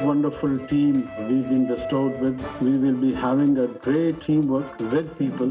Wonderful team we've been bestowed with. We will be having a great teamwork with people.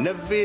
90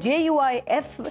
JUIF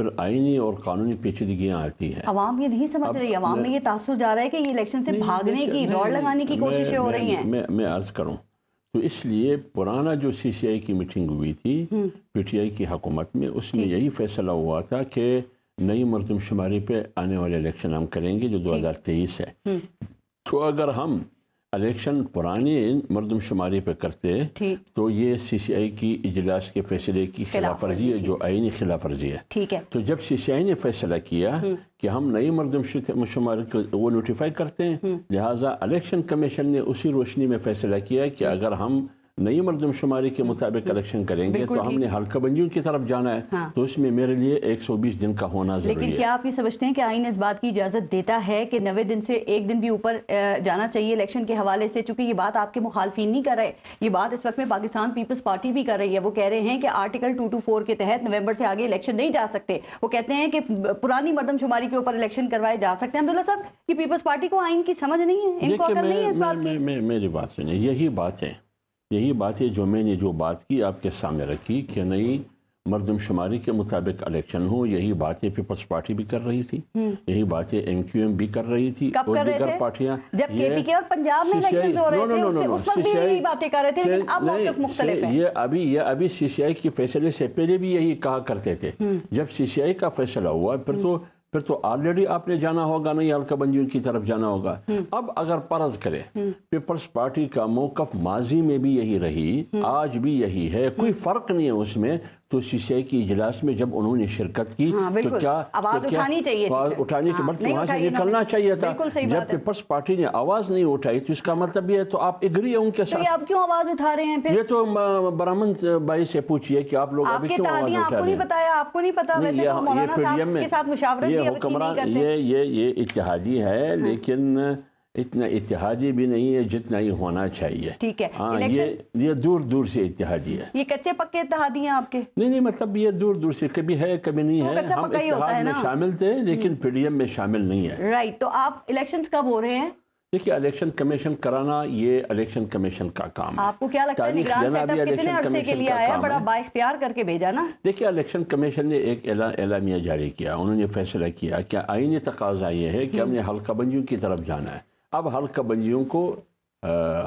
پھر آئینی اور قانونی پیچیدگیاں آتی ہیں. عوام یہ نہیں سمجھ رہی، عوام میں یہ تاثر جا رہا ہے کہ یہ الیکشن سے بھاگنے کی، دوڑ لگانے کی کوششیں ہو رہی ہیں. میں عرض کروں تو اس لیے پرانا جو سی سی آئی کی میٹنگ ہوئی تھی پی ٹی آئی کی حکومت میں، اس میں یہی فیصلہ ہوا تھا کہ نئی مردم شماری پہ آنے والے الیکشن ہم کریں گے جو 2023 ہے. تو اگر ہم الیکشن پرانے مردم شماری پہ کرتے تو یہ سی سی آئی کی اجلاس کے فیصلے کی خلاف ورزی ہے، جو آئینی خلاف ورزی ہے. ٹھیک ہے. تو جب سی سی آئی نے فیصلہ کیا کہ ہم نئی مردم شماری کو وہ نوٹیفائی کرتے ہیں، لہٰذا الیکشن کمیشن نے اسی روشنی میں فیصلہ کیا کہ اگر ہم نئی مردم شماری کے مطابق الیکشن کریں گے تو ہم نے حلقہ بندیوں کی طرف جانا ہے. تو اس میں میرے لیے 120 دن کا ہونا ضروری ہے. لیکن کیا آپ یہ سمجھتے ہیں کہ آئین اس بات کی اجازت دیتا ہے کہ 90 دن سے ایک دن بھی اوپر جانا چاہیے الیکشن کے حوالے سے؟ چونکہ یہ بات آپ کے مخالفین نہیں کر رہے، یہ بات اس وقت میں پاکستان پیپلز پارٹی بھی کر رہی ہے. وہ کہہ رہے ہیں کہ آرٹیکل 224 کے تحت نومبر سے آگے الیکشن نہیں جا سکتے. وہ کہتے ہیں کہ پرانی مردم شماری کے اوپر الیکشن کروائے جا سکتے ہیں. عبداللہ صاحب، یہ پیپلز پارٹی کو آئین کی سمجھ نہیں ہے، ان کو عقل نہیں ہے اس بات کی؟ میری بات سنیں، یہی بات ہے جو میں نے جو بات کی آپ کے سامنے رکھی کہ نئی مردم شماری کے مطابق الیکشن ہو. یہی باتیں پیپلز پارٹی بھی کر رہی تھی، یہی باتیں ایم کیو ایم بھی کر رہی تھی، اور دیگر پارٹیاں. جب کے پی کے اور پنجاب میں الیکشنز ہو رہے تھے اس وقت بھی یہی باتیں کر رہے تھے، لیکن اب موقف مختلف ہے. یہ ابھی سی سی آئی کے فیصلے سے پہلے بھی یہی کہا کرتے تھے. جب سی سی آئی کا فیصلہ ہوا پھر تو آلریڈی آپ نے جانا ہوگا، نہیں حلقہ بندیوں کی طرف جانا ہوگا. اب اگر فرض کرے پیپلز پارٹی کا موقف ماضی میں بھی یہی رہی، آج بھی یہی ہے، کوئی فرق نہیں ہے اس میں، تو سی سی آئی کی اجلاس میں جب انہوں نے شرکت کی تو کیا آواز اٹھانی چاہیے تھی، وہاں سے نکلنا چاہیے تھا. جب پیپلز پارٹی نے آواز نہیں اٹھائی تو اس کا مطلب یہ ہے تو آپ اگری ہیں ان کے ساتھ. آپ کیوں آواز اٹھا رہے ہیں؟ یہ تو برامن بھائی سے پوچھئے کہ آپ لوگ ابھی کیوں آواز اٹھا رہے ہیں. آپ کو نہیں بتایا؟ آپ کو نہیں پتا؟ ویسے تو مولانا صاحب کے ساتھ مشاورت بھی اب اتنی نہیں کرتے. یہ اتحادی ہے لیکن اتنا اتحادی بھی نہیں ہے جتنا ہی ہونا چاہیے. ٹھیک ہے. یہ دور دور سے اتحادی ہے. یہ کچے پکے اتحادی ہیں آپ کے؟ نہیں، مطلب یہ دور دور سے کبھی ہے کبھی نہیں ہے. ہم اتحاد میں شامل تھے لیکن پی ڈی ایم میں شامل نہیں ہے. رائٹ. تو آپ الیکشنز کب ہو رہے ہیں؟ دیکھیے، الیکشن کمیشن کرانا یہ الیکشن کمیشن کا کام ہے. آپ کو کیا لگتا ہے نگران سیٹ اپ کتنے عرصے کے لیے آیا؟ بڑا با اختیار کر کے بھیجا نا. دیکھیے، الیکشن کمیشن نے ایک اعلامیہ جاری کیا. انہوں نے فیصلہ کیا کہ آئینی تقاضا یہ ہے کہ ہم نے حلقہ بندیوں کی طرف جانا ہے. اب حلقہ بندیوں کو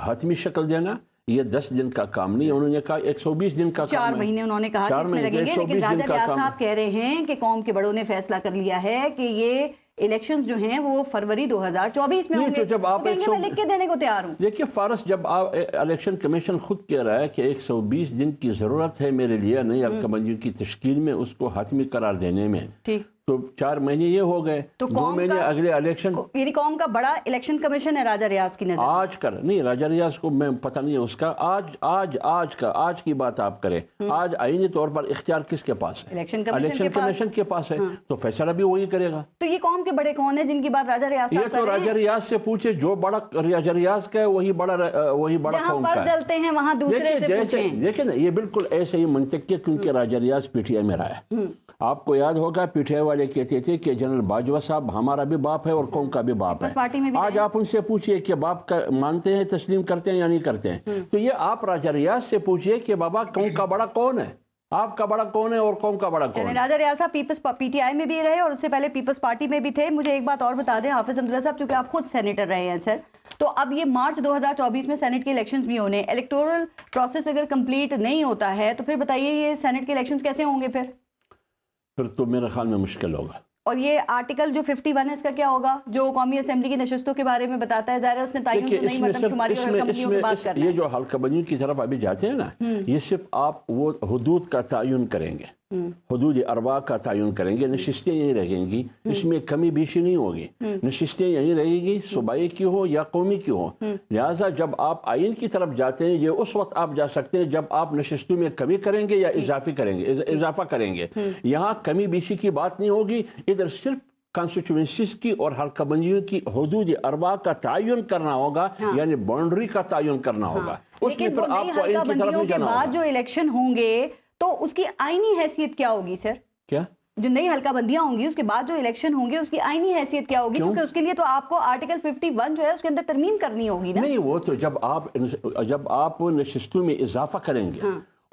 حتمی شکل دینا یہ 10 دن کا کام نہیں، انہوں نے کہا 120 دن کا کام ہے. 4 مہینے انہوں نے کہا کہ اس میں لگیں گے. لیکن راجہ ریاض صاحب کہہ رہے ہیں کہ قوم کے بڑوں نے فیصلہ کر لیا ہے کہ یہ الیکشنز جو ہیں وہ فروری 2024 میں ہوں گے. جب آپ میں لکھ کے دینے کو تیار ہوں. دیکھیے فارس، جب آپ الیکشن کمیشن خود کہہ رہا ہے کہ 120 دن کی ضرورت ہے میرے لیے نئی حلقہ بندیوں کی تشکیل میں، اس کو حتمی قرار دینے میں، ٹھیک، تو 4 مہینے یہ ہو گئے. تو 2 مہینے اگلے الیکشن. یعنی قوم کا بڑا الیکشن کمیشن ہے راجہ ریاض کی نظر آج کر نہیں. راجہ ریاض کو میں پتہ نہیں ہے اس کا. آج کی بات آپ کریں. آج آئینی طور پر اختیار کس کے پاس ہے؟ الیکشن کمیشن کے پاس ہے. تو فیصلہ بھی وہی کرے گا. تو یہ قوم کے بڑے کون ہیں جن کی بات راجہ ریاض یہ تو راجہ ریاض سے پوچھے. جو بڑا راجہ ریاض کا ہے وہی بڑا قوم کا ہے. جلتے ہیں وہاں دوسرے سے پوچھیں. دیکھیں نا، یہ بالکل ایسے ہی منطق ہے کیونکہ راجہ ریاض پی ٹی آئی میں رہا ہے. آپ کو یاد ہوگا پی ٹی آئی والے کہتے تھے کہ جنرل باجوہ صاحب ہمارا بھی باپ ہے اور قوم کا بھی باپ ہے. آج آپ ان سے پوچھئے کہ باپ کا مانتے ہیں، تسلیم کرتے ہیں یا نہیں کرتے ہیں. تو یہ آپ راجہ ریاض سے پوچھئے کہ بابا قوم کا بڑا کون ہے، آپ کا بڑا کون ہے اور قوم کا بڑا کون ہے. راجہ ریاض صاحب پی ٹی آئی میں بھی رہے اور اس سے پہلے پیپلز پارٹی میں بھی تھے. مجھے ایک بات اور بتا دیں حافظ عبداللہ صاحب، چونکہ آپ خود سینیٹر رہے ہیں سر، تو اب یہ مارچ 2024 میں سینٹ کے الیکشنز بھی ہونے، الیکٹورل پروسیس اگر کمپلیٹ نہیں ہوتا ہے تو پھر بتائیے یہ سینٹ کے الیکشنز کیسے ہوں گے؟ پھر تو میرے خیال میں مشکل ہوگا. اور یہ آرٹیکل جو 51 ہے اس کا کیا ہوگا جو قومی اسمبلی کی نشستوں کے بارے میں بتاتا ہے؟ ظاہر ہے اس نے تعین تو نہیں مردم شماری اور حلقہ بندیوں کی بات کرنا ہے. یہ جو حلقہ بندیوں کی طرف ابھی جاتے ہیں نا، یہ صرف آپ وہ حدود کا تعین کریں گے، حدود اربع کا تعین کریں گے. نشستیں یہی رہیں گی، اس میں کمی بیشی نہیں ہوگی. نشستیں یہی رہے گی، صوبائی کی ہو یا قومی کی ہو. لہٰذا جب آپ آئین کی طرف جاتے ہیں یہ اس وقت آپ جا سکتے ہیں جب آپ نشستوں میں کمی کریں گے یا اضافہ کریں گے. یہاں کمی بیشی کی بات نہیں ہوگی. ادھر صرف کانسٹیچوئنسیز کی اور حلقہ بندیوں کی حدود اربع کا تعین کرنا ہوگا، یعنی باؤنڈری کا تعین کرنا ہوگا. اس میں پھر آپ کو ان کی طرف نہیں جانا ہوگا. بعد جو الیکشن ہوں گے تو اس کی آئینی حیثیت کیا ہوگی سر؟ کیا جو نئی حلقہ بندیاں ہوں گی اس کے بعد جو الیکشن ہوں گے اس کی آئینی حیثیت کیا ہوگی؟ کیونکہ اس کے لیے تو آپ کو آرٹیکل 51 جو ہے اس کے اندر ترمیم کرنی ہوگی نا. نہیں، وہ تو جب آپ نشستوں میں اضافہ کریں گے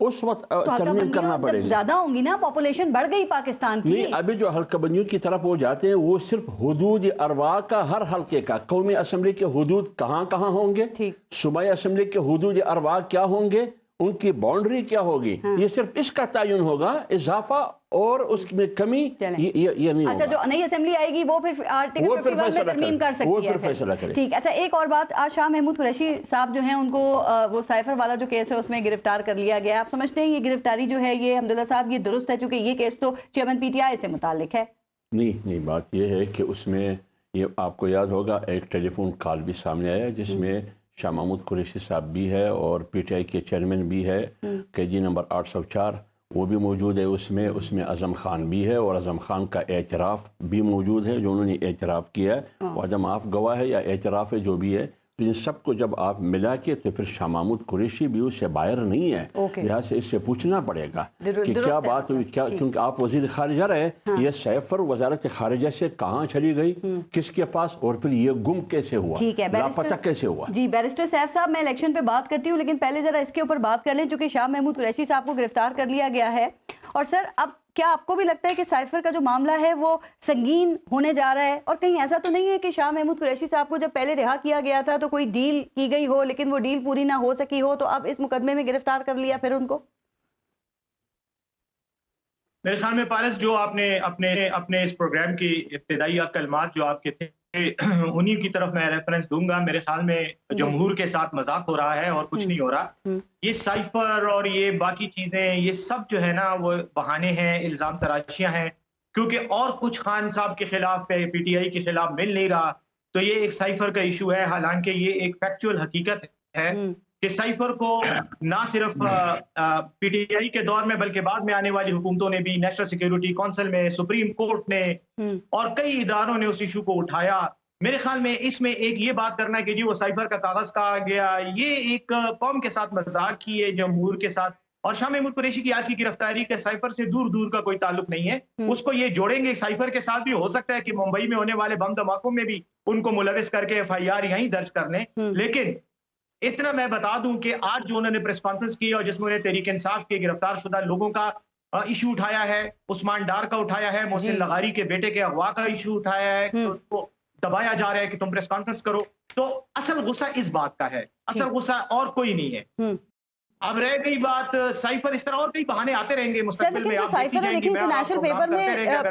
اس وقت ترمیم کرنا پڑے گا. زیادہ ہوں گی نا, پاپولیشن بڑھ گئی پاکستان کی. نہیں, ابھی جو حلقہ بندیوں کی طرف وہ جاتے ہیں وہ صرف حدود اروا کا, ہر حلقے کا قومی اسمبلی کے حدود کہاں کہاں ہوں گے, صوبائی اسمبلی کے حدود اروا کیا ہوں گے, ان کی باؤنڈری کیا ہوگی, یہ صرف اس کا تعین ہوگا. اضافہ اور اس میں کمی یہ نہیں ہوگا. اچھا, جو نئی اسمبلی آئے گی وہ پھر آرٹیکل 51 میں ترمیم کر سکتی ہے. فیصلہ کرے. ٹھیک. اچھا, ایک اور بات, آج شاہ محمود قریشی صاحب جو ہیں ان کو وہ سائفر والا جو کیس ہے اس میں گرفتار کر لیا گیا. آپ سمجھتے ہیں یہ گرفتاری جو ہے یہ حمداللہ صاحب یہ درست ہے, چونکہ یہ کیس تو چیئرمین پی ٹی آئی سے متعلق ہے؟ نہیں, بات یہ ہے کہ اس میں یہ آپ کو یاد ہوگا ایک ٹیلی فون کال بھی سامنے آیا جس میں شاہ محمود قریشی صاحب بھی ہے اور پی ٹی آئی کے چیئرمین بھی ہے, KG نمبر 804 وہ بھی موجود ہے اس میں اعظم خان بھی ہے, اور اعظم خان کا اعتراف بھی موجود ہے جو انہوں نے اعتراف کیا ہے. وہ عدم معاف گواہ ہے یا اعتراف ہے جو بھی ہے, تو ان سب کو جب آپ ملا کے تو پھر شاہ محمود قریشی بھی اس سے باہر نہیں ہے. لہٰذا سے اس سے پوچھنا پڑے گا کہ کیا بات ہوئی, کیا, کیونکہ آپ وزیر خارجہ رہے, یہ سائفر وزارت خارجہ سے کہاں چلی گئی, کس کے پاس, اور پھر یہ گم کیسے ہوا, لاپتہ کیسے ہوا. جی بیرسٹر سیف صاحب, میں الیکشن پہ بات کرتی ہوں لیکن پہلے ذرا اس کے اوپر بات کر لیں چونکہ شاہ محمود قریشی صاحب کو گرفتار کر لیا گیا ہے. اور سر, اب کیا آپ کو بھی لگتا ہے کہ سائفر کا جو معاملہ ہے وہ سنگین ہونے جا رہا ہے, اور کہیں ایسا تو نہیں ہے کہ شاہ محمود قریشی صاحب کو جب پہلے رہا کیا گیا تھا تو کوئی ڈیل کی گئی ہو لیکن وہ ڈیل پوری نہ ہو سکی ہو, تو اب اس مقدمے میں گرفتار کر لیا پھر ان کو؟ میرے خیال میں پارس, جو آپ نے اپنے اس پروگرام کی ابتدائی کلمات جو آپ کے تھے انہی کی طرف میں ریفرنس دوں گا. میرے خیال میں جمہور کے ساتھ مذاق ہو رہا ہے اور کچھ نہیں ہو رہا. یہ سائفر اور یہ باقی چیزیں یہ سب جو ہے نا وہ بہانے ہیں, الزام تراشیاں ہیں, کیونکہ اور کچھ خان صاحب کے خلاف پی ٹی آئی کے خلاف مل نہیں رہا. تو یہ ایک سائفر کا ایشو ہے, حالانکہ یہ ایک فیکچوئل حقیقت ہے کہ سائفر کو نہ صرف پی ٹی آئی کے دور میں بلکہ بعد میں آنے والی حکومتوں نے بھی, نیشنل سیکیورٹی کونسل میں, سپریم کورٹ نے اور کئی اداروں نے اس ایشو کو اٹھایا. میرے خیال میں اس میں ایک یہ بات کرنا کہ جی وہ سائفر کا کاغذ کہا گیا, یہ ایک قوم کے ساتھ مذاق کی ہے, جمہور کے ساتھ. اور شاہ محمود قریشی کی آج کی گرفتاری کے سائفر سے دور کا کوئی تعلق نہیں ہے. اس کو یہ جوڑیں گے سائفر کے ساتھ بھی, ہو سکتا ہے کہ ممبئی میں ہونے والے بم دھماکوں میں بھی ان کو ملوث کر کے FIR یہیں درج کر لیں. لیکن اتنا میں بتا دوں کہ آج جو انہوں نے پریس کانفرنس کی اور جس میں انہیں تحریک انصاف کے گرفتار شدہ لوگوں کا ایشو اٹھایا ہے, عثمان ڈار کا اٹھایا ہے, محسن لغاری کے بیٹے کے اغوا کا ایشو اٹھایا ہے, تو اس کو دبایا جا رہا ہے کہ تم پریس کانفرنس کرو. تو اصل غصہ اس بات کا ہے, اصل غصہ اور کوئی نہیں ہے. اب رہ گئی بات سائفر, اس طرح اور کئی بہانے آتے رہیں گے مستقبل میں. سائفر ہے لیکن انٹرنیشنل پیپر میں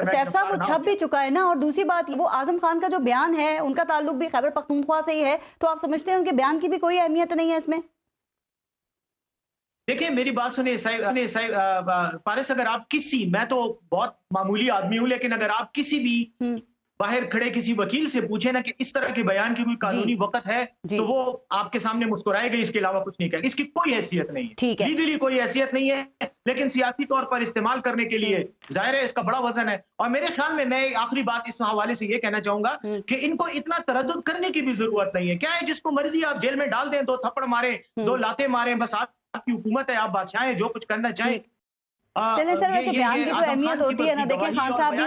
سیف صاحب وہ چھپ بھی چکا ہے نا, اور دوسری بات وہ اعظم خان کا جو بیان ہے ان کا تعلق بھی خیبر پختونخوا سے ہی ہے, تو آپ سمجھتے ہیں ان کے بیان کی بھی کوئی اہمیت نہیں ہے اس میں؟ دیکھیں میری بات سنیں پارس, اگر آپ کسی, میں تو بہت معمولی آدمی ہوں, لیکن اگر آپ کسی بھی باہر کھڑے کسی وکیل سے پوچھے نا کہ اس طرح کے بیان کی کوئی قانونی وقت ہے, تو وہ آپ کے سامنے مسکرائے گا, اس کے علاوہ کچھ نہیں کہے گا. اس کی کوئی حیثیت نہیں ہے, لیگلی کوئی حیثیت نہیں ہے, لیکن سیاسی طور پر استعمال کرنے کے لیے ظاہر ہے اس کا بڑا وزن ہے. اور میرے خیال میں آخری بات اس حوالے سے یہ کہنا چاہوں گا کہ ان کو اتنا تردد کرنے کی بھی ضرورت نہیں ہے. کیا ہے, جس کو مرضی آپ جیل میں ڈال دیں, 2 تھپڑ ماریں, 2 لاتیں ماریں, بس آپ کی حکومت ہے, آپ بادشاہ ہیں, جو کچھ کرنا چاہیں. چلیں سر, ویسے بیان کی تو اہمیت ہوتی ہے نا. دیکھیں خان صاحب بھی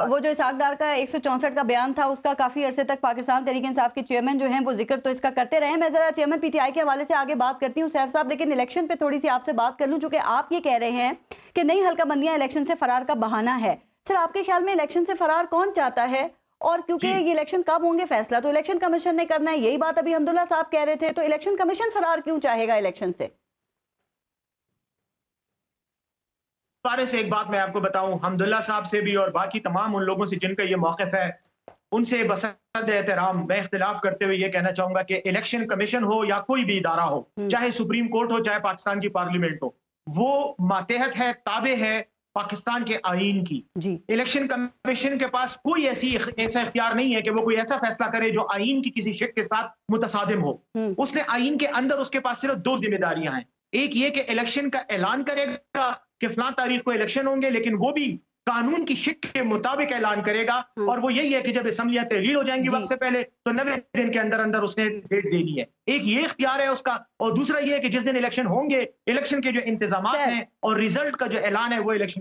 وہ جو اسحاق ڈار کا 164 کا بیان تھا, اس کا کافی عرصے تک پاکستان تحریک انصاف کے چیئرمین جو ہیں وہ ذکر تو اس کا کرتے رہے. میں ذرا چیئرمین پی ٹی آئی کے حوالے سے آگے بات کرتی ہوں سیف صاحب, لیکن الیکشن پہ تھوڑی سی آپ سے بات کر لوں, چونکہ آپ یہ کہہ رہے ہیں کہ نئی حلقہ بندیاں الیکشن سے فرار کا بہانہ ہے. سر آپ کے خیال میں الیکشن سے فرار کون چاہتا ہے, اور کیونکہ یہ الیکشن کب ہوں گے فیصلہ تو الیکشن کمیشن نے کرنا ہے, یہی بات ابھی حمداللہ صاحب کہہ رہے تھے, تو الیکشن کمیشن فرار کیوں چاہے گا الیکشن سے؟ پارے سے ایک بات میں آپ کو بتاؤں, حمداللہ صاحب سے بھی اور باقی تمام ان لوگوں سے جن کا یہ موقف ہے, ان سے بصد احترام میں اختلاف کرتے ہوئے یہ کہنا چاہوں گا کہ الیکشن کمیشن ہو یا کوئی بھی ادارہ ہو, چاہے سپریم کورٹ ہو, چاہے پاکستان کی پارلیمنٹ ہو, وہ ماتحت ہے, تابع ہے پاکستان کے آئین کی. الیکشن کمیشن کے پاس کوئی ایسا اختیار نہیں ہے کہ وہ کوئی ایسا فیصلہ کرے جو آئین کی کسی شق کے ساتھ متصادم ہو. اس نے آئین کے اندر اس کے پاس صرف 2 ذمہ داریاں ہیں. ایک یہ کہ الیکشن کا اعلان کرے گا کہ فلاں تاریخ کو الیکشن ہوں گے, لیکن وہ بھی قانون کی شق کے مطابق اعلان کرے گا, اور وہ یہی ہے کہ جب اسمبلیاں تحلیل ہو جائیں گی وقت سے پہلے تو 90 دن کے اندر اندر اس نے ڈیٹ دینی ہے. ایک یہ اختیار ہے اس کا, اور دوسرا یہ ہے کہ جس دن الیکشن ہوں گے, الیکشن کے جو انتظامات ہیں اور ریزلٹ کا جو اعلان ہے وہ الیکشن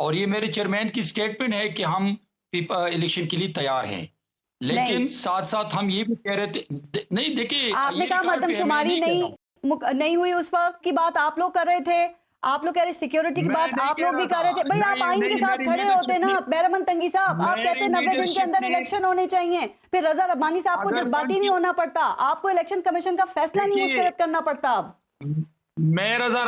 اور یہ میرے چیئرمین کی سٹیٹمنٹ ہے کہ ہم الیکشن کے لیے تیار ہیں، لیکن ساتھ ساتھ ہم یہ بھی کہہ رہے تھے نہیں دیکھیے آپ نے کہا مردم شماری نہیں ہوئی، اس وقت کی بات آپ لوگ کر رہے تھے، آپ لوگ کہہ رہے سیکیورٹی کی بات آپ لوگ بھی کر رہے تھے، بھئی آپ آئین کے ساتھ کھڑے ہوتے نا بیرمن تنگی صاحب، آپ کہتے 90 دن کے اندر الیکشن ہونے چاہیے، پھر رضا ربانی صاحب کو جذباتی نہیں ہونا پڑتا، آپ کو الیکشن کمیشن کا فیصلہ نہیں مسترد کرنا پڑتا اب۔ میں رضا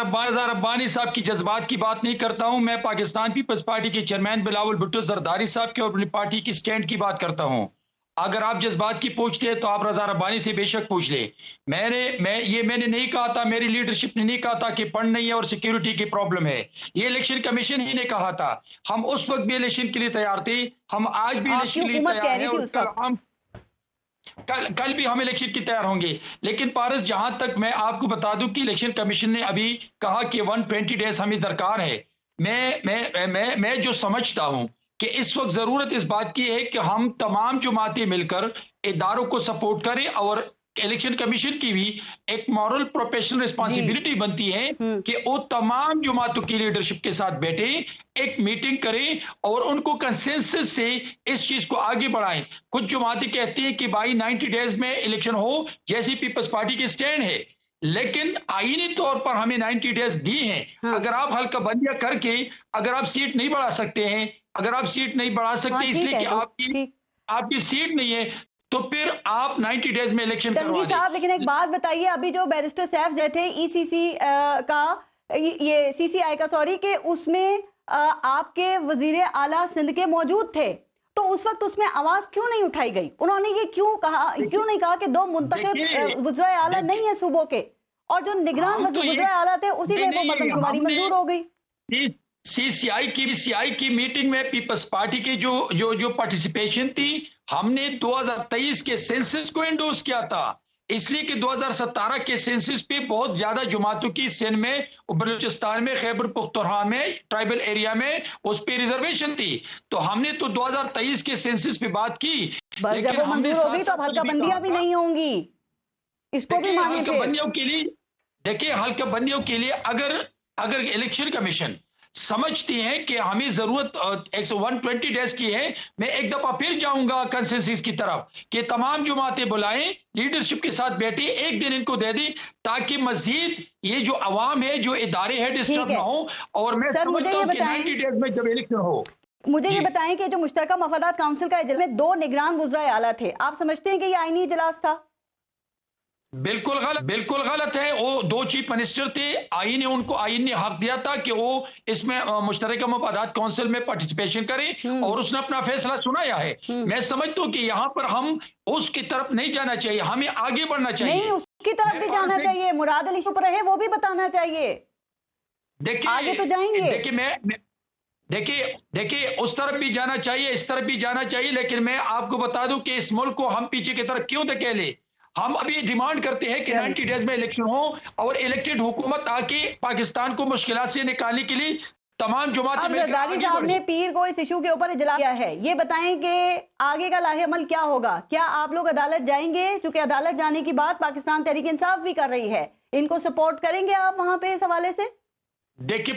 ربانی صاحب کی جذبات کی بات نہیں کرتا ہوں، میں پاکستان پیپلز پارٹی کے چیئرمین بلاول بھٹو زرداری صاحب کے اور اپنی پارٹی کی سٹینڈ کی بات کرتا ہوں۔ اگر آپ جذبات کی پوچھتے ہیں تو آپ رضا ربانی سے بے شک پوچھ لیں۔ میں نے نہیں کہا تھا، میری لیڈرشپ نے نہیں کہا تھا کہ فنڈ نہیں ہے اور سیکیورٹی کی پرابلم ہے، یہ الیکشن کمیشن ہی نے کہا تھا۔ ہم اس وقت بھی الیکشن کے لیے تیار تھے، ہم آج بھی الیکشن کے لیے تیار ہیں، اور کل بھی ہم الیکشن کی تیار ہوں گے۔ لیکن پارس جہاں تک میں آپ کو بتا دوں کہ الیکشن کمیشن نے ابھی کہا کہ 120 ڈیز ہمیں درکار ہے، میں جو سمجھتا ہوں کہ اس وقت ضرورت اس بات کی ہے کہ ہم تمام جماعتیں مل کر اداروں کو سپورٹ کریں، اور الیکشن کمیشن کی بھی ایک مورل پروفیشنل ریسپانسبلٹی بنتی ہے کہ وہ تمام جماعتوں کی لیڈرشپ کے ساتھ بیٹھیں، ایک میٹنگ کریں اور ان کو کنسنسس سے اس چیز کو آگے بڑھائیں۔ کچھ جماعتیں کہتی ہیں کہ بھائی 90 ڈیز میں الیکشن ہو، جیسی پیپلز پارٹی کی سٹینڈ ہے، لیکن آئینی طور پر ہمیں 90 ڈیز دی ہیں۔ اگر آپ حلقہ بندیاں کر کے اگر آپ سیٹ نہیں بڑھا سکتے ہیں، اگر آپ سیٹ نہیں بڑھا سکتے اس لیے کہ آپ کی سیٹ نہیں ہے، تو پھر آپ 90 ڈیز میں الیکشن کروا دیں۔ صاحب لیکن ایک بات بتائیے، ابھی جو بیرسٹر سیف جو تھے ای سی سی کا یہ سی سی آئی کا سوری کہ اس میں آپ کے وزیر اعلیٰ سندھ کے موجود تھے، تو اس وقت اس میں آواز کیوں نہیں اٹھائی گئی؟ انہوں نے یہ کیوں نہیں کہا کہ 2 منتخب وزرائے اعلیٰ نہیں ہیں صوبوں کے، اور جو نگران وزرائے اعلیٰ تھے اسی میں وہ مردم شماری منظور ہو گئی؟ سی سی آئی کی میٹنگ میں پیپلز پارٹی کی جو پارٹیسپیشن تھی، ہم نے 2023 کے سینسس کو انڈورس کیا تھا، اس لیے کہ 2017 کے سینسس پہ بہت زیادہ جماعتوں کی سندھ میں، بلوچستان میں، خیبر پختونخوا میں، ٹرائبل ایریا میں اس پہ ریزرویشن تھی، تو ہم نے تو 2023 کے سینسس پہ بات کی، لیکن ہم نے ہوگی تو حلقہ بندیاں بھی نہیں ہوں گی، اس کو بھی مانے تھے۔ دیکھیں حلقہ بندیوں کے لیے اگر الیکشن کمیشن سمجھتی ہیں کہ ہمیں ضرورت 120 ڈیز کی ہے، میں ایک دفعہ پھر جاؤں گا کنسنسس کی طرف کہ تمام جماعتیں بلائیں، لیڈرشپ کے ساتھ بیٹھیں، ایک دن ان کو دے دیں تاکہ مزید یہ جو عوام ہے، جو ادارے ہیں، ڈسٹرب نہ ہو، اور میں سمجھتا ہوں کہ 90 ڈیز میں جب الیکشن ہو۔ مجھے یہ بتائیں کہ جو مشترکہ مفادات کونسل کا اجلاس میں 2 نگران وزرائے اعلیٰ تھے، آپ سمجھتے ہیں کہ یہ آئینی اجلاس تھا؟ بالکل غلط ہے، وہ 2 چیف منسٹر تھے، آئین نے حق دیا تھا کہ وہ اس میں مشترکہ مفادات کونسل میں پارٹیسپیشن کریں، اور اس نے اپنا فیصلہ سنایا ہے۔ میں سمجھتا ہوں کہ یہاں پر ہم اس کی طرف نہیں جانا چاہیے، ہمیں آگے بڑھنا چاہیے۔ نہیں، اس کی طرف بھی جانا چاہیے، مراد علی شپ رہے وہ بھی بتانا چاہیے، آگے تو جائیں گے۔ دیکھیے اس طرف بھی جانا چاہیے، اس طرف بھی جانا چاہیے، لیکن میں آپ کو بتا دوں کہ اس ملک کو ہم پیچھے کی طرف کیوں دھکیلیں؟ ہم ابھی ڈیمانڈ کرتے ہیں کہ 90 ڈیز میں الیکشن ہو، اور الیکٹڈ حکومت آ کے پاکستان کو مشکلات سے نکالنے کے لیے تمام جماعتیں مل کر زرداری صاحب نے پیر کو اس ایشو کے اوپر اجلاس کیا ہے، یہ بتائیں کہ آگے کا لاہ عمل کیا ہوگا؟ کیا آپ لوگ عدالت جائیں گے؟ چونکہ عدالت جانے کی بات پاکستان تحریک انصاف بھی کر رہی ہے، ان کو سپورٹ کریں گے آپ وہاں پہ اس حوالے سے؟ دیکھیے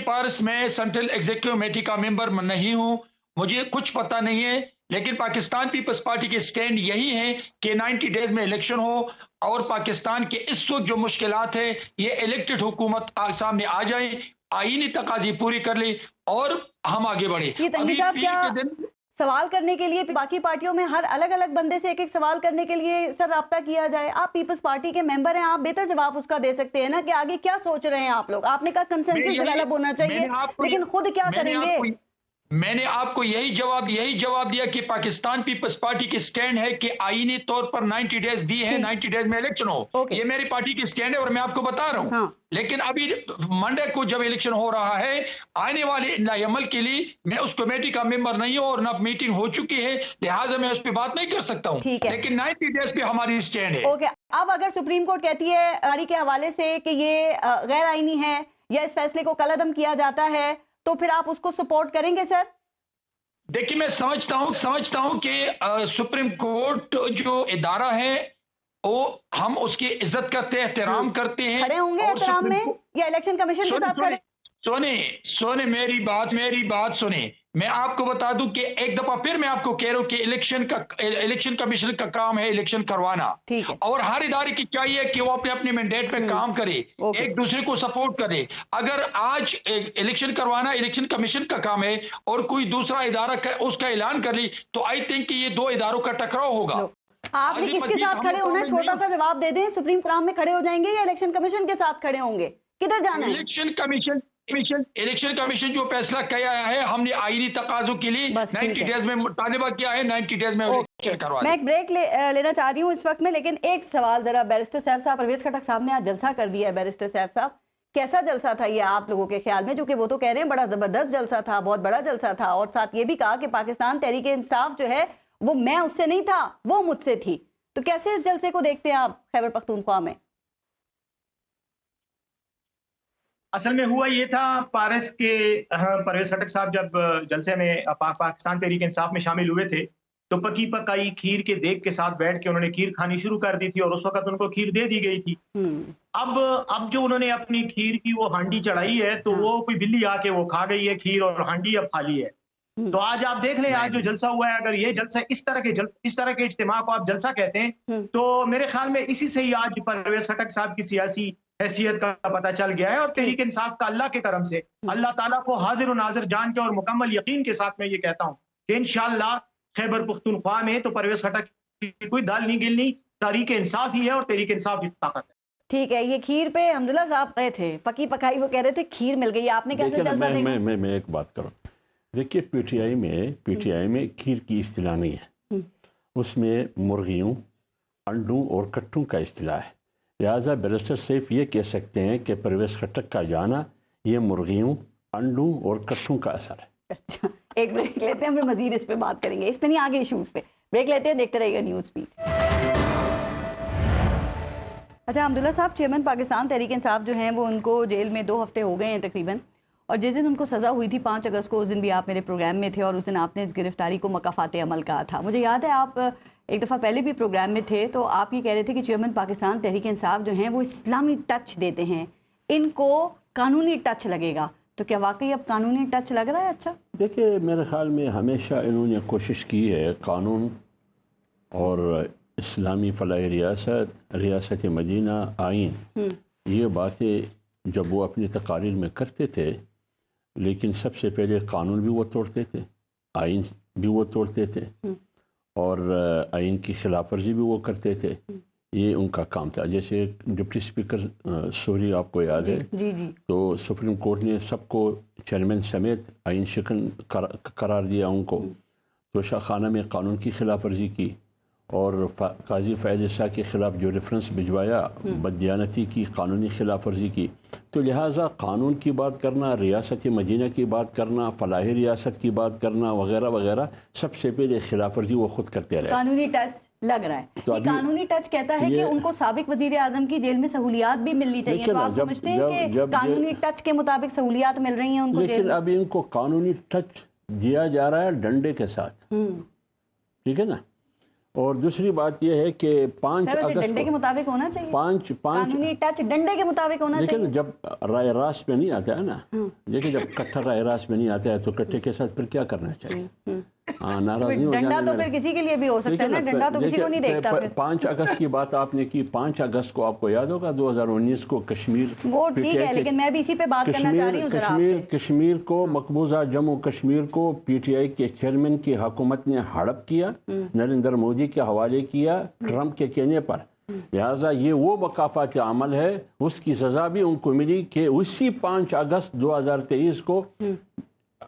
پارس میں سینٹرل ایگزیکٹو کمیٹی کا ممبر نہیں ہوں، مجھے کچھ پتہ نہیں ہے، لیکن پاکستان پیپلز پارٹی کے سٹینڈ یہی ہے کہ 90 ڈیز میں الیکشن ہو، اور پاکستان کے اس وقت جو مشکلات ہیں یہ الیکٹڈ حکومت سامنے آ جائیں، آئینی تقاضے پوری کر لیں اور ہم آگے بڑھیں۔ یہ تنگی صاحب کیا سوال کرنے کے لیے باقی پارٹیوں میں ہر الگ الگ بندے سے ایک سوال کرنے کے لیے سر رابطہ کیا جائے؟ آپ پیپلز پارٹی کے ممبر ہیں، آپ بہتر جواب اس کا دے سکتے ہیں نا کہ آگے کیا سوچ رہے ہیں آپ لوگ؟ آپ نے کہا کنسنسس ڈیولپ ہونا چاہیے، لیکن خود کیا کریں گے؟ میں نے آپ کو یہی جواب دیا کہ پاکستان پیپلز پارٹی کی سٹینڈ ہے کہ آئینی طور پر 90 ڈیز دی ہے، 90 ڈیز میں الیکشن ہو، یہ میری پارٹی کی سٹینڈ ہے اور میں آپ کو بتا رہا ہوں۔ لیکن ابھی منڈے کو جب الیکشن ہو رہا ہے، آنے والے لاہ عمل کے لیے میں اس کمیٹی کا ممبر نہیں ہوں، اور نہ میٹنگ ہو چکی ہے، لہٰذا میں اس پہ بات نہیں کر سکتا ہوں، لیکن 90 ڈیز پہ ہماری سٹینڈ ہے۔ اب اگر سپریم کورٹ کہتی ہے آری کے حوالے سے کہ یہ غیر آئینی ہے یا اس فیصلے کو کالعدم کیا جاتا ہے، تو پھر آپ اس کو سپورٹ کریں گے سر؟ دیکھیے میں سمجھتا ہوں کہ سپریم کورٹ جو ادارہ ہے وہ ہم اس کی عزت کرتے ہیں، احترام کرتے ہیں۔ کھڑے ہوں گے احترام میں یا الیکشن کمیشن کے ساتھ کھڑے؟ سونے میری بات سنیں. میں آپ کو بتا دوں کہ ایک دفعہ پھر میں آپ کو کہہ رہا ہوں کہ الیکشن کمیشن کا کام ہے الیکشن کروانا, اور ہر ادارے کی چاہیے کہ وہ اپنے اپنے مینڈیٹ پہ کام کرے, ایک دوسرے کو سپورٹ کرے. اگر آج الیکشن کروانا الیکشن کمیشن کا کام ہے اور کوئی دوسرا ادارہ اس کا اعلان کر لی, تو آئی تھنک کہ یہ دو اداروں کا ٹکراؤ ہوگا. آپ نے کس کے ساتھ کھڑے ہونا ہے, چھوٹا سا جواب دے دیں. سپریم کورٹ میں کھڑے ہو جائیں گے یا الیکشن کمیشن کے ساتھ کھڑے ہوں گے؟ کدھر جانا ہے؟ الیکشن کمیشن جو فیصلہ کیا ہے, ہم نے آئینی تقاضوں کے لیے 90 ڈیز میں مطالبہ کیا ہے, 90 ڈیز میں الیکشن کروا. میں ایک بریک لینا چاہ رہی ہوں اس وقت میں, لیکن ایک سوال ذرا بیرسٹر صاحب پرویز خٹک صاحب نے آج جلسہ کر دیا ہے. بیرسٹر صاحب کیسا جلسہ تھا یہ آپ لوگوں کے خیال میں؟ جو کہ وہ تو کہہ رہے ہیں بڑا زبردست جلسہ تھا, بہت بڑا جلسہ تھا, اور ساتھ یہ بھی کہا کہ پاکستان تحریک انصاف جو ہے وہ میں اس سے نہیں تھا, وہ مجھ سے تھی. تو کیسے اس جلسے کو دیکھتے ہیں آپ خیبر پختونخوا میں؟ اصل میں ہوا یہ تھا, پارس کے پرویز خٹک صاحب جب جلسے میں پاکستان تحریک انصاف میں شامل ہوئے تھے تو پکی پکائی کھیر کے دیگ کے ساتھ بیٹھ کے انہوں نے کھیر کھانی شروع کر دی تھی, اور اس وقت ان کو کھیر دے دی گئی تھی. اب جو انہوں نے اپنی کھیر کی وہ ہانڈی چڑھائی ہے تو وہ کوئی بلی آ کے وہ کھا گئی ہے کھیر, اور ہانڈی اب خالی ہے. تو آج آپ دیکھ لیں, آج جو جلسہ ہوا ہے, اگر یہ جلسہ اس طرح کے اجتماع کو آپ جلسہ کہتے ہیں, تو میرے خیال میں اسی سے ہی آج پرویز خٹک صاحب کی سیاسی حیثیت کا پتہ چل گیا ہے. اور تحریک انصاف کا اللہ کے کرم سے, اللہ تعالیٰ کو حاضر و ناظر جان کے اور مکمل یقین کے ساتھ میں یہ کہتا ہوں کہ انشاءاللہ خیبر پختونخوا میں تو پرویز خٹک کی کوئی دال نہیں گلنی, تحریک انصاف ہی ہے اور تحریک انصاف کی طاقت ہے. ٹھیک ہے, یہ کھیر پہ حمداللہ صاحب گئے تھے, پکی پکائی وہ کہہ رہے تھے کھیر مل گئی, آپ نے کیسے جلسہ دیکھا؟ میں ایک بات کروں. دیکھیے پی ٹی آئی میں کھیر کی اصطلاح نہیں ہے, اس میں مرغیوں, انڈوں اور کٹوں کا اصطلاح ہے. لہٰذا بیرسٹر سیف یہ کہہ سکتے ہیں کہ پرویز خٹک کا جانا یہ مرغیوں, انڈوں اور کٹوں کا اثر ہے. ایک بریک لیتے ہیں, ہم مزید اس پہ بات کریں گے, اس پہ نہیں آگے ایشوز پہ. بریک لیتے ہیں, دیکھتے رہیے گا نیوز فیڈ. اچھا حمداللہ صاحب, چیئرمین پاکستان تحریک انصاف جو ہیں وہ ان کو جیل میں 2 ہفتے ہو گئے ہیں تقریباً, اور جس دن ان کو سزا ہوئی تھی 5 اگست کو, اس دن بھی آپ میرے پروگرام میں تھے, اور اس دن آپ نے اس گرفتاری کو مکافات عمل کہا تھا. مجھے یاد ہے آپ ایک دفعہ پہلے بھی پروگرام میں تھے, تو آپ یہ کہہ رہے تھے کہ چیئرمین پاکستان تحریک انصاف جو ہیں وہ اسلامی ٹچ دیتے ہیں, ان کو قانونی ٹچ لگے گا. تو کیا واقعی اب قانونی ٹچ لگ رہا ہے؟ اچھا دیکھیے, میرے خیال میں ہمیشہ انہوں نے کوشش کی ہے قانون اور اسلامی فلاحی ریاست, ریاست مدینہ, آئین, یہ باتیں جب وہ اپنی تقاریر میں کرتے تھے, لیکن سب سے پہلے قانون بھی وہ توڑتے تھے, آئین بھی وہ توڑتے تھے, اور آئین کی خلاف ورزی بھی وہ کرتے تھے. یہ ان کا کام تھا. جیسے ڈپٹی اسپیکر سوری آپ کو یاد ہے, تو سپریم کورٹ نے سب کو چیئرمین سمیت آئین شکن قرار دیا ان کو. تو شاخانہ میں قانون کی خلاف ورزی کی, اور قاضی فیض عیسیٰ کے خلاف جو ریفرنس بھجوایا بددیانتی کی, قانونی خلاف ورزی کی. تو لہٰذا قانون کی بات کرنا, ریاست مدینہ کی بات کرنا, فلاحی ریاست کی بات کرنا وغیرہ وغیرہ, سب سے پہلے خلاف ورزی وہ خود کرتے رہے. قانونی ٹچ لگ رہا ہے. یہ قانونی ٹچ کہتا ہے کہ ان کو سابق وزیر اعظم کی جیل میں سہولیات بھی ملنی چاہیے. تو آپ سمجھتے ہیں کہ قانونی ٹچ کے مطابق سہولیات مل رہی ہیں ان کو؟ لیکن اب ان کو قانونی ٹچ دیا جا رہا ہے ڈنڈے کے ساتھ, ٹھیک ہے نا. اور دوسری بات یہ ہے کہ 5 اگست ڈنڈے کے مطابق ہونا چاہیے, 5 قانونی ٹچ ڈنڈے کے مطابق ہونا چاہیے. لیکن جب رائے راست میں نہیں آتا ہے نا, لیکن جب کٹھا رائے راست میں نہیں آتا ہے تو کٹھے کے ساتھ پھر کیا کرنا چاہیے؟ ناراض نہیں ہو جانا. ڈنڈا تو پھر کسی کے لیے بھی ہو سکتا ہے نا, ڈنڈا تو کسی کو نہیں دیکھتا. 5 اگست کی بات آپ نے کی, 5 اگست کو آپ کو یاد ہوگا 2019 کو کشمیر, وہ ٹھیک ہے, لیکن میں بھی اسی پہ بات کرنا چاہ رہی ہوں. کشمیر کو, مقبوضہ جموں کشمیر کو پی ٹی آئی کے چیئرمین کی حکومت نے ہڑپ کیا, نریندر مودی کے حوالے کیا ٹرمپ کے کہنے پر. لہٰذا یہ وہ مکافات عمل ہے, اس کی سزا بھی ان کو ملی کہ اسی 5 اگست 2023 کو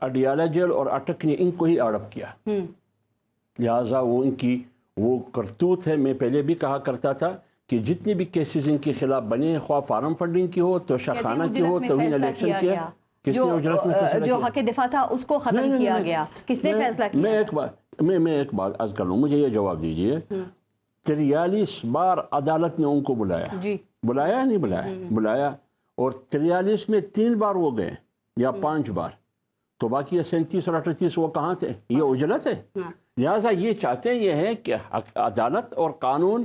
اڈیالہ جیل اور اٹک نے ان کو ہی ہڑپ کیا. لہٰذا وہ ان کی وہ کرتوت ہے. میں پہلے بھی کہا کرتا تھا کہ جتنے بھی کیسز ان کے خلاف بنے, خواہ فارم فنڈنگ کی ہو, توشاخانہ کی ہو, توہین الیکشن کی ہے, کس نے اجرت میں فیصلہ کیا؟ جو حق دفاع تھا اس کو ختم کیا گیا, کس نے فیصلہ کیا؟ میں ایک بات عرض کر لوں, مجھے یہ جواب دیجئے. 43 بار عدالت نے ان کو بلایا, بلایا نہیں بلایا, اور 43 میں 3 بار وہ گئے یا 5 بار, تو باقی 37 اور 38 وہ کہاں تھے؟ یہ اجلت ہے. لہٰذا یہ چاہتے ہیں یہ ہے کہ عدالت اور قانون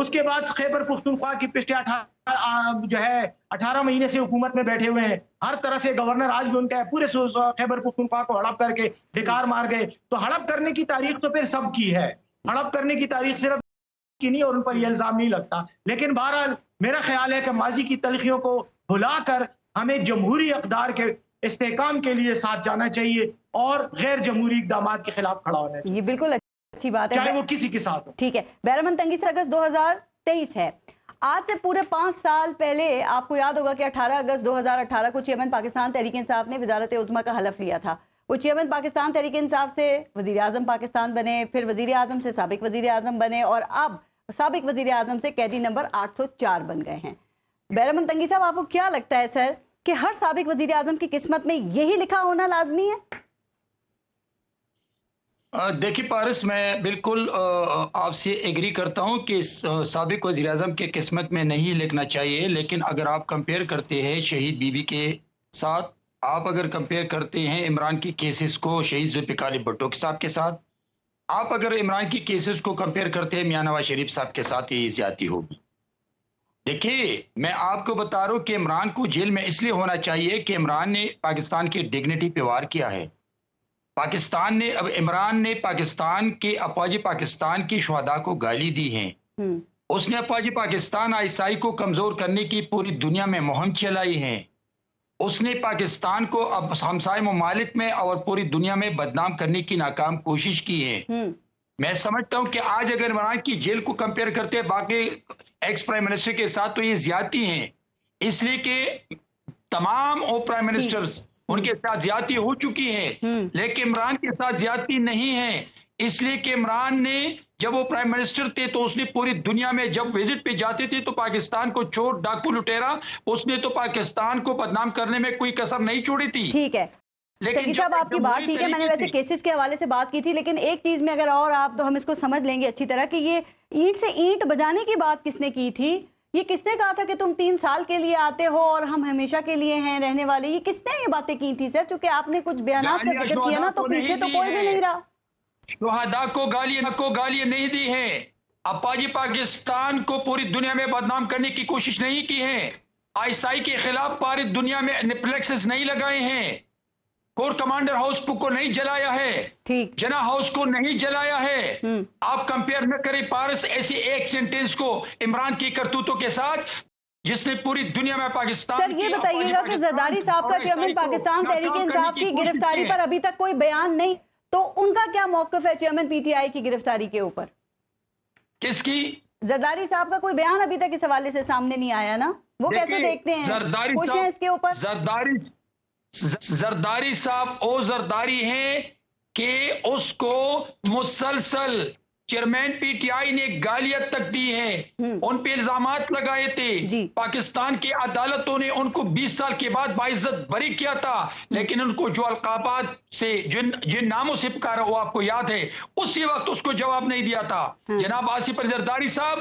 اس کے بعد خیبر پختونخوا کی پچھلے 18 مہینے سے حکومت میں بیٹھے ہوئے ہیں. ہر طرح سے گورنر آج بھی ان کا ہے, پورے خیبر پختونخوا کو ہڑپ کر کے ڈکار مار گئے. تو ہڑپ کرنے کی تاریخ تو پھر سب کی ہے, ہڑپ کرنے کی تاریخ صرف کی نہیں, اور ان پر یہ الزام نہیں لگتا. لیکن بہرحال میرا خیال ہے کہ ماضی کی تلخیوں کو بھلا کر ہمیں جمہوری اقدار کے استحکام کے لیے ساتھ جانا چاہیے اور غیر جمہوری اقدامات کے خلاف کھڑا ہونا چاہیے. یہ بالکل اچھی بات ہے, چاہے وہ کسی کے ساتھ ہو. ٹھیک ہے. بہرمن تنگی سے اگست 2023 ہے. آج سے پورے 5 سال پہلے آپ کو یاد ہوگا کہ 18 اگست 2018 کو چیئرمین پاکستان تحریک انصاف نے وزارت عظمیٰ کا حلف لیا تھا. وہ چیئرمین پاکستان تحریک انصاف سے وزیر اعظم پاکستان بنے, پھر وزیر اعظم سے سابق وزیر اعظم بنے, اور اب سابق وزیر اعظم سے قیدی نمبر 804 بن گئے ہیں. بہرمن تنگی صاحب, آپ کو کیا لگتا ہے سر کہ ہر سابق وزیر اعظم کی قسمت میں یہی لکھا ہونا لازمی ہے؟ دیکھیے پارس, میں بالکل آپ سے ایگری کرتا ہوں کہ سابق وزیر اعظم کے قسمت میں نہیں لکھنا چاہیے. لیکن اگر آپ کمپیئر کرتے ہیں شہید بی بی کے ساتھ, آپ اگر کمپیئر کرتے ہیں عمران کی کیسز کو شہید ذوالفقار علی بھٹو صاحب کے ساتھ, آپ اگر عمران کی کیسز کو کمپیئر کرتے ہیں میاں نواز شریف صاحب کے ساتھ, یہ زیادتی ہوگی. دیکھیے میں آپ کو بتا رہا ہوں کہ عمران کو جیل میں اس لیے ہونا چاہیے کہ عمران نے پاکستان کی ڈگنیٹی پہ وار کیا ہے. عمران نے پاکستان کے افواج پاکستان کی شہداء کو گالی دی ہیں. اس نے افواج پاکستان آئیسائی کو کمزور کرنے کی پوری دنیا میں مہم چلائی ہے. اس نے پاکستان کو اب ہمسائے ممالک میں اور پوری دنیا میں بدنام کرنے کی ناکام کوشش کی ہے. میں سمجھتا ہوں کہ آج اگر عمران کی جیل کو کمپیئر کرتے ہیں باقی ایکس پرائم منسٹر کے ساتھ تو یہ زیادتی ہیں, اس لیے کہ تمام پرائم منسٹرز ان کے ساتھ زیادتی ہو چکی ہے, لیکن عمران کے ساتھ زیادتی نہیں ہے. اس لیے کہ عمران نے جب وہ پرائم منسٹر تھے تو اس نے پوری دنیا میں جب وزٹ پہ جاتے تھے تو پاکستان کو چور ڈاکو لٹیرا, اس نے تو پاکستان کو بدنام کرنے میں کوئی کسر نہیں چھوڑی تھی. ٹھیک ہے لیکن صاحب, آپ کی بات ٹھیک ہے, میں نے ویسے کیسز کے حوالے سے بات کی تھی, لیکن ایک چیز میں اگر اور آپ تو ہم اس کو سمجھ لیں گے اچھی طرح کہ یہ اینٹ سے اینٹ بجانے کی بات کس نے کی تھی؟ یہ کس نے کہا تھا کہ تم 3 سال کے لیے آتے ہو اور ہم ہمیشہ کے لیے ہیں رہنے والے؟ یہ کس نے یہ باتیں کی تھی سر؟ چونکہ آپ نے کچھ بیانات کا ذکر کیا نا, تو پیچھے تو کوئی بھی نہیں رہا. شہداء کو گالیاں نہیں دی ہیں. افواج پاکستان کو پوری دنیا میں بدنام کرنے کی کوشش نہیں کی ہے. آئیسائی کے خلاف پاری دنیا میں نیپلیکسز نہیں لگائے ہیں. کور کمانڈر ہاؤس کو نہیں جلایا ہے, جنا ہاؤس کو نہیں جلایا ہے. آپ کمپیئر نہ کریں پارس ایسی ایک سینٹنس کو عمران کی کرتوتوں کے ساتھ جس نے پوری دنیا میں پاکستان. سر یہ بتائیے گا کہ زرداری صاحب کا چیئرمین پاکستان تحریک انصاف کی گرفتاری پر ابھی تک کوئی بیان نہیں, تو ان کا کیا موقف ہے چیئرمین پی ٹی آئی کی گرفتاری کے اوپر؟ کس کی؟ زرداری صاحب کا کوئی بیان ابھی تک اس حوالے سے سامنے نہیں آیا نا, وہ کیسے دیکھتے ہیں؟ پوچھیں اس کے اوپر. زرداری صاحب او زرداری ہیں کہ اس کو مسلسل چیئرمین پی ٹی آئی نے گالیت تک دی ہے, ان پہ الزامات لگائے تھے. پاکستان کی عدالتوں نے ان کو 20 سال کے بعد باعزت بری کیا تھا, لیکن ان کو جو القابات سے جن ناموں سے پکارا وہ آپ کو یاد ہے, اسی وقت اس کو جواب نہیں دیا تھا. جناب آصف علی زرداری صاحب,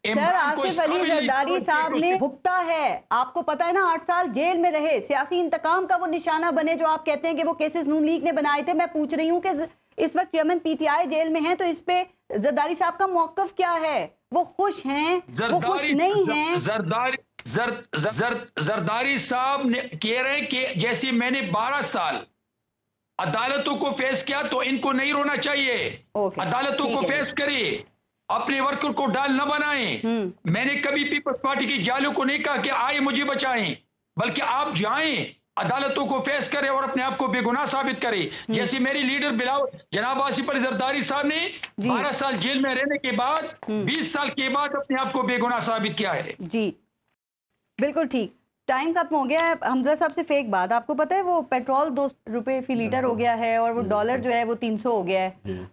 سر آصف علی زرداری صاحب نے بھگتا ہے, آپ کو پتا ہے نا, 8 سال جیل میں رہے, سیاسی انتقام کا وہ نشانہ بنے جو آپ کہتے ہیں کہ وہ کیسز نون لیگ نے بنائے تھے. میں پوچھ رہی ہوں کہ اس وقت چیئرمین پی ٹی آئی جیل میں ہیں, تو اس پہ زرداری صاحب کا موقف کیا ہے؟ وہ خوش ہیں, وہ خوش نہیں ہیں؟ زرداری صاحب کہہ رہے ہیں کہ جیسے میں نے 12 سال عدالتوں کو فیس کیا تو ان کو نہیں رونا چاہیے. عدالتوں کو فیس کرے, اپنے ورکر کو ڈال نہ بنائیں. میں نے کبھی پیپلز پارٹی کی جالوں کو نہیں کہا کہ آئے مجھے بچائیں, بلکہ آپ جائیں عدالتوں کو فیس کرے اور اپنے آپ کو بے گناہ ثابت کرے. جیسے میری لیڈر بلاول جناب آصف علی زرداری صاحب نے 12 سال جیل میں رہنے کے بعد 20 سال کے بعد اپنے آپ کو بے گناہ ثابت کیا ہے. جی بالکل ٹھیک. ٹائم ختم ہو گیا ہے. حمزہ صاحب سے فیک بات, آپ کو پتا ہے وہ پیٹرول 2 روپے فی لیٹر ہو گیا ہے اور وہ ڈالر جو ہے وہ 300 ہو گیا ہے,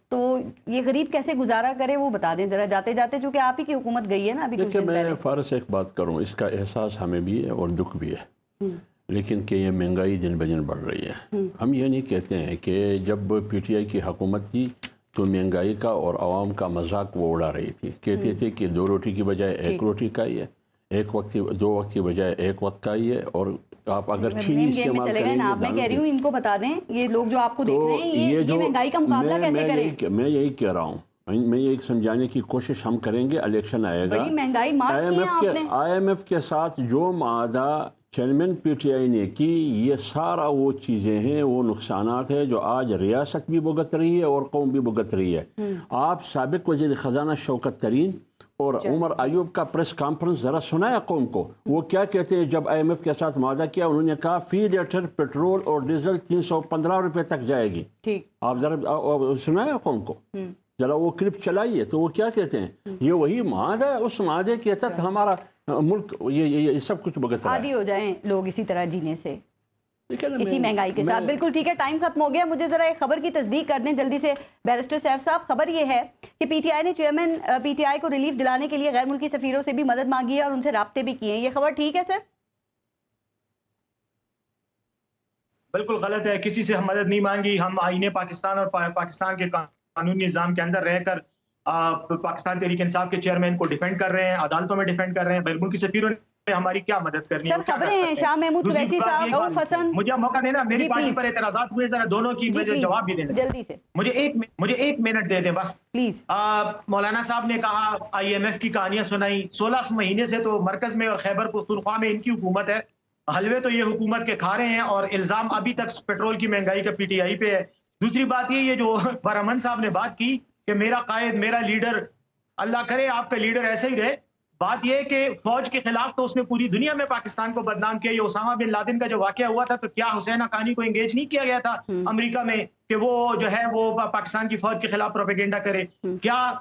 تو یہ غریب کیسے گزارا کرے وہ بتا دیں ذرا جاتے جاتے, چونکہ آپ ہی کی حکومت گئی ہے نا ابھی کچھ دن پہلے. میں فارس ایک بات کروں, اس کا احساس ہمیں بھی ہے اور دکھ بھی ہے, لیکن کہ یہ مہنگائی دن بدن بڑھ رہی ہے. ہم یہ نہیں کہتے ہیں کہ جب پی ٹی آئی کی حکومت تھی تو مہنگائی کا اور عوام کا مذاق وہ اڑا رہی تھی. کہتے تھے کہ 2 روٹی کی بجائے 1 روٹی کا ہی ہے, 2 وقت کی بجائے 1 وقت کا ہی ہے. اور آپ اگر چینی استعمال کریں گے, میں کہہ رہی ہوں ان کو بتا دیں, یہ لوگ جو آپ کو دیکھ رہے ہیں یہ مہنگائی کا مقابلہ کیسے کریں. میں یہی کہہ رہا ہوں, میں یہ ایک سمجھانے کی کوشش ہم کریں گے، الیکشن آئے گا، بڑی مہنگائی مارچ کی ہے آپ نے۔ آئی ایم ایف کے ساتھ جو معاہدہ چیئرمین پی ٹی آئی نے کی، یہ سارا وہ چیزیں ہیں، وہ نقصانات ہیں جو آج ریاست بھی بھگت رہی ہے اور قوم بھی بھگت رہی ہے۔ آپ سابق وزیر خزانہ شوکت ترین اور عمر ایوب کا پریس کانفرنس ذرا سنایا قوم کو، وہ کیا کہتے ہیں جب آئی ایم ایف کے ساتھ معاہدہ کیا؟ انہوں نے کہا فی لیٹر پیٹرول اور ڈیزل 315 روپے تک جائے گی۔ ٹھیک، آپ ذرا سنایا قوم کو، ذرا وہ کلپ چلائیے تو وہ کیا کہتے ہیں۔ یہ وہی معاہدہ ہے، اس معاہدے کے تحت ہمارا ملک یہ سب کچھ بھگت رہا ہے۔ عادی ہو جائیں لوگ اسی طرح جینے سے، ٹھیک ہے نا، اسی مہنگائی کے ساتھ۔ بالکل ٹھیک ہے، ٹائم ختم ہو گیا، مجھے ذرا ایک خبر کی تصدیق کر دیں جلدی سے بیرسٹر سیف صاحب۔ خبر یہ ہے کہ پی ٹی آئی نے چیئرمین پی ٹی آئی کو ریلیف دلانے کے لیے غیر ملکی سفیروں سے بھی مدد مانگی ہے اور ان سے رابطے بھی کیے ہیں، یہ خبر ٹھیک ہے سر؟ بالکل غلط ہے، کسی سے ہم مدد نہیں مانگی۔ ہم آئین پاکستان اور پاکستان کے قانونی نظام کے اندر رہ کر پاکستان تحریک انصاف کے چیئرمین کو ڈیفینڈ کر رہے ہیں، عدالتوں میں ڈیفینڈ کر رہے ہیں۔ غیر ملکی سفیروں نے ہماری کیا مدد کرنی ہے؟ سر خبریں ہیں شاہ محمود قریشی صاحب، رؤف حسن، مجھے موقع دینا، میری پارٹی پر اعتراضات ہوئے، ذرا دونوں کی جواب بھی دینا جلدی سے، مجھے ایک منٹ دے دیں بس پلیز۔ مولانا صاحب نے کہا آئی ایم ایف کی کہانیاں سنائی، 16 مہینے سے تو مرکز میں اور خیبر پختونخوا میں ان کی حکومت ہے، حلوے تو یہ حکومت کے کھا رہے ہیں اور الزام ابھی تک پیٹرول کی مہنگائی کا پی ٹی آئی پہ ہے۔ دوسری بات یہ جو برہمن صاحب نے بات کی کہ میرا قائد، میرا لیڈر، اللہ کرے آپ کا لیڈر ایسے ہی رہے۔ بات یہ کہ فوج کے خلاف تو اس نے پوری دنیا میں پاکستان کو بدنام کیا۔ یہ اسامہ بن لادن کا جو واقعہ ہوا تھا تو کیا حسین حقانی کو انگیج نہیں کیا گیا تھا امریکہ میں کہ وہ جو ہے وہ پاکستان کی فوج کے خلاف پروپیگنڈا کرے؟ کیا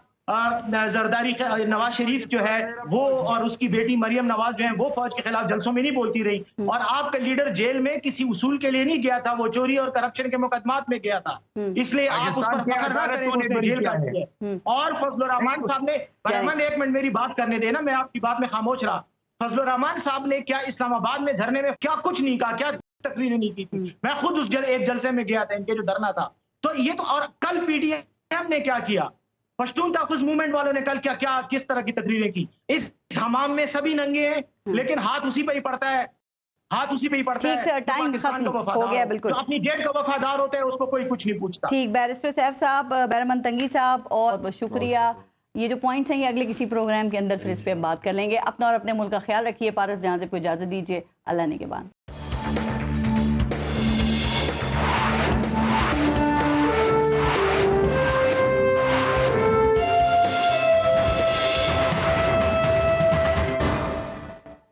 زرداری نواز شریف جو ہے وہ اور اس کی بیٹی مریم نواز جو ہیں وہ فوج کے خلاف جلسوں میں نہیں بولتی رہی؟ اور آپ کا لیڈر جیل میں کسی اصول کے لیے نہیں گیا تھا، وہ چوری اور کرپشن کے مقدمات میں گیا تھا، اس لیے آپ اس پر فخر نہ کریں، اس نے جیل کاٹ دیا۔ اور فضل الرحمان صاحب نے، برہمن ایک منٹ میری بات کرنے دینا، میں آپ کی بات میں خاموش رہا۔ فضل الرحمان صاحب نے کیا اسلام آباد میں دھرنے میں کیا کچھ نہیں کہا، کیا تقریریں نہیں کی تھی؟ میں خود اس ایک جلسے میں گیا تھا ان کے جو دھرنا تھا۔ تو یہ تو، اور کل پی ٹی ایم نے کیا کیا، پشتون تحفظ موومنٹ والوں نے کل کیا کس طرح کی تقریریں کی؟ اس حمام میں سبھی ننگے ہیں لیکن ہاتھ اسی پہ ہی پڑتا ہے، ہاتھ اسی پہ ہی پڑتا ہے۔ ٹھیک سر، ٹائم ختم ہو گیا، بالکل۔ جو اپنی ڈیٹ کا وفادار ہوتا ہے اس کو کوئی کچھ نہیں پوچھتا۔ ٹھیک، بیرسٹر سیف صاحب، برہمن تنگی صاحب، اور بہت شکریہ۔ یہ جو پوائنٹس ہیں یہ اگلے کسی پروگرام کے اندر پھر اس پہ ہم بات کر لیں گے۔ اپنا اور اپنے ملک کا خیال رکھیے۔ پارس جہاں سے کوئی اجازت دیجیے، اللہ نے کے بعد۔